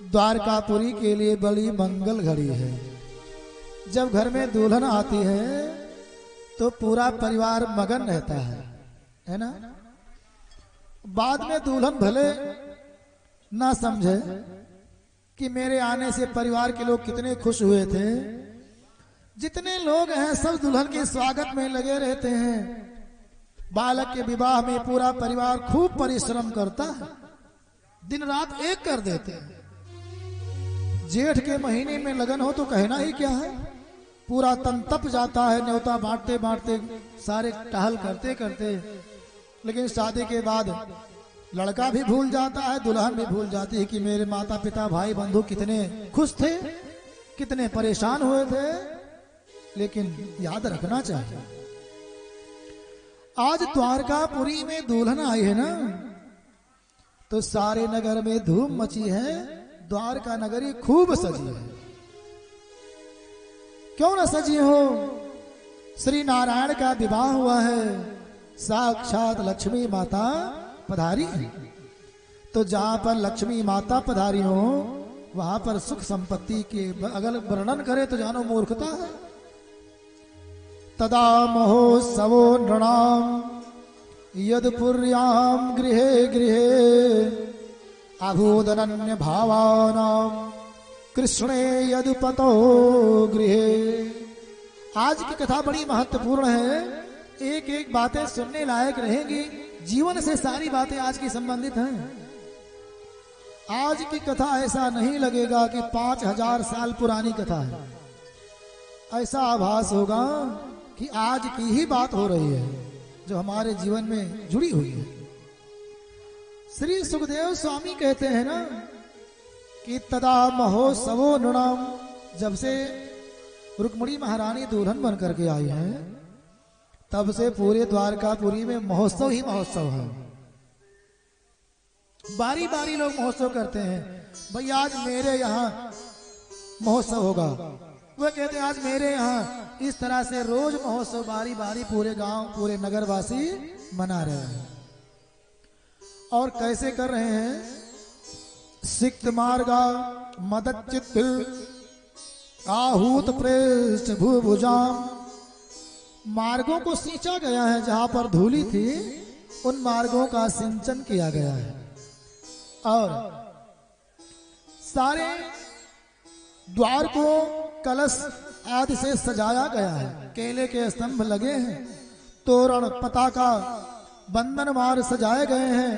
द्वारकापुरी के लिए बड़ी मंगल घड़ी है। जब घर में दुल्हन आती है तो पूरा परिवार मगन रहता है ना। बाद में दुल्हन भले ना समझे कि मेरे आने से परिवार के लोग कितने खुश हुए थे, जितने लोग हैं सब दुल्हन के स्वागत में लगे रहते हैं। बालक के विवाह में पूरा परिवार खूब परिश्रम करता है, दिन रात एक कर देते हैं। जेठ के महीने में लगन हो तो कहना ही क्या है, पूरा तन तप जाता है, न्योता बांटते बांटते सारे टहल करते करते। लेकिन शादी के बाद लड़का भी भूल जाता है, दुल्हन भी भूल जाती है कि मेरे माता पिता भाई बंधु कितने खुश थे, कितने परेशान हुए थे। लेकिन याद रखना चाहिए, आज द्वारकापुरी में दुल्हन आई है ना, तो सारे नगर में धूम मची है, द्वारका नगरी खूब सजी है। क्यों न सजी हो, श्री नारायण का विवाह हुआ है, साक्षात लक्ष्मी माता पधारी है। तो जहां पर लक्ष्मी माता पधारी हो वहां पर सुख संपत्ति के अगर वर्णन करे तो जानो मूर्खता है। तदा महोत्सवो नृणाम यदपुर्याम गृहे गृहे अभूदनन्य भावानाम कृष्णे यदुपतो गृहे। आज की कथा बड़ी महत्वपूर्ण है, एक एक बातें सुनने लायक रहेंगी, जीवन से सारी बातें आज की संबंधित हैं। आज की कथा ऐसा नहीं लगेगा कि 5000 साल पुरानी कथा है, ऐसा आभास होगा कि आज की ही बात हो रही है जो हमारे जीवन में जुड़ी हुई है। श्री सुखदेव स्वामी कहते हैं ना कि तदा महोत्सवो नृणाम, जब से रुक्मिणी महारानी दुल्हन बन करके आई है तब से पूरे द्वारकापुरी में महोत्सव ही महोत्सव है। बारी बारी लोग महोत्सव करते हैं, भैया आज मेरे यहाँ महोत्सव होगा, वो कहते हैं आज मेरे यहाँ। इस तरह से रोज महोत्सव बारी बारी पूरे गांव पूरे नगरवासी मना रहे हैं। और कैसे कर रहे हैं, सिक्त मार्गा मदच्चित आहूत प्रेष्ठ भूभुजाम, मार्गों को सींचा गया है, जहां पर धूली थी उन मार्गों का सिंचन किया गया है। और सारे द्वार को कलश आदि से सजाया गया है, केले के स्तंभ लगे हैं, तोरण पताका बंधन मार सजाए गए हैं,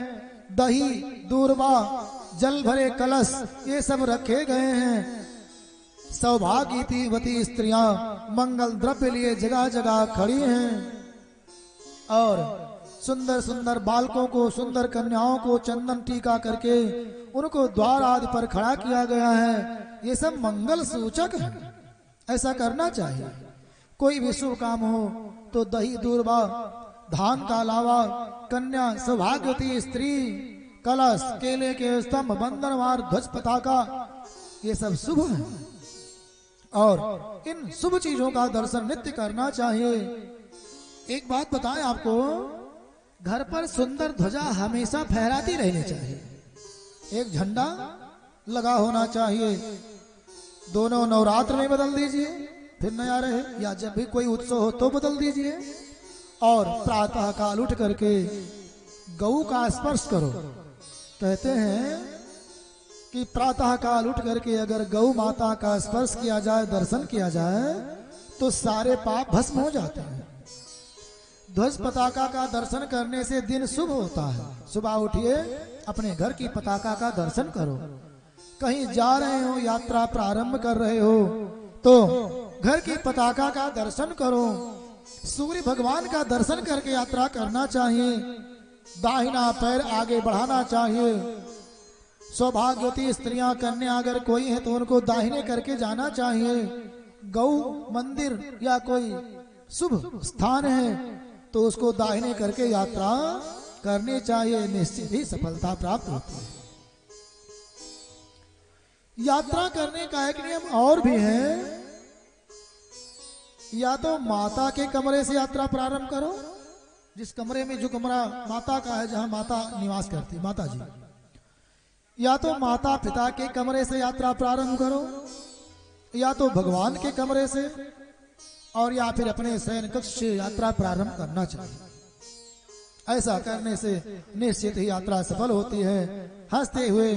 दही दूर्वा जल भरे कलश ये सब रखे गए हैं। सौभाग्यवती स्त्रियां मंगल द्रव्य लिए जगह जगह खड़ी हैं और सुंदर सुंदर बालकों को, सुंदर कन्याओं को चंदन टीका करके उनको द्वार आदि पर खड़ा किया गया है। ये सब मंगल सूचक है, ऐसा करना चाहिए। कोई भी शुभ काम हो तो दही दूर्वा धान का लावा, कन्या सौभाग्यवती स्त्री, कलश, केले के स्तंभ, बंधनवार, ध्वज पताका, ये सब शुभ है और इन शुभ चीजों का दर्शन नित्य करना चाहिए। एक बात बताएं आपको, घर पर सुंदर ध्वजा हमेशा फहराती रहनी चाहिए, एक झंडा लगा होना चाहिए। दोनों नवरात्र में बदल दीजिए फिर नया रहे, या जब भी कोई उत्सव हो तो बदल दीजिए। और प्रातः काल उठ करके गौ का स्पर्श करो। कहते हैं कि प्रातः काल उठ करके अगर गौ माता का स्पर्श किया जाए, दर्शन किया जाए तो सारे पाप भस्म हो जाते हैं। ध्वज पताका का दर्शन करने से दिन शुभ होता है। सुबह उठिए, अपने घर की पताका का दर्शन करो। कहीं जा रहे हो, यात्रा प्रारंभ कर रहे हो तो घर की पताका का दर्शन करो। सूर्य भगवान का दर्शन करके यात्रा करना चाहिए। दाहिना पैर आगे बढ़ाना चाहिए। सौभाग्यवती स्त्रियां, कन्या अगर कोई है तो उनको दाहिने करके जाना चाहिए। गौ मंदिर या कोई शुभ स्थान है तो उसको दाहिने करके यात्रा करनी चाहिए, निश्चित ही सफलता प्राप्त होती है। यात्रा करने का एक नियम और भी है, या तो माता के कमरे से यात्रा प्रारंभ करो, जिस कमरे में, जो कमरा माता का है, जहां माता निवास करती माता जी, या तो माता पिता के कमरे से यात्रा प्रारंभ करो, या तो भगवान के कमरे से, और या फिर अपने शयन कक्ष से यात्रा प्रारंभ करना चाहिए। ऐसा करने से निश्चित ही यात्रा सफल होती है। हंसते हुए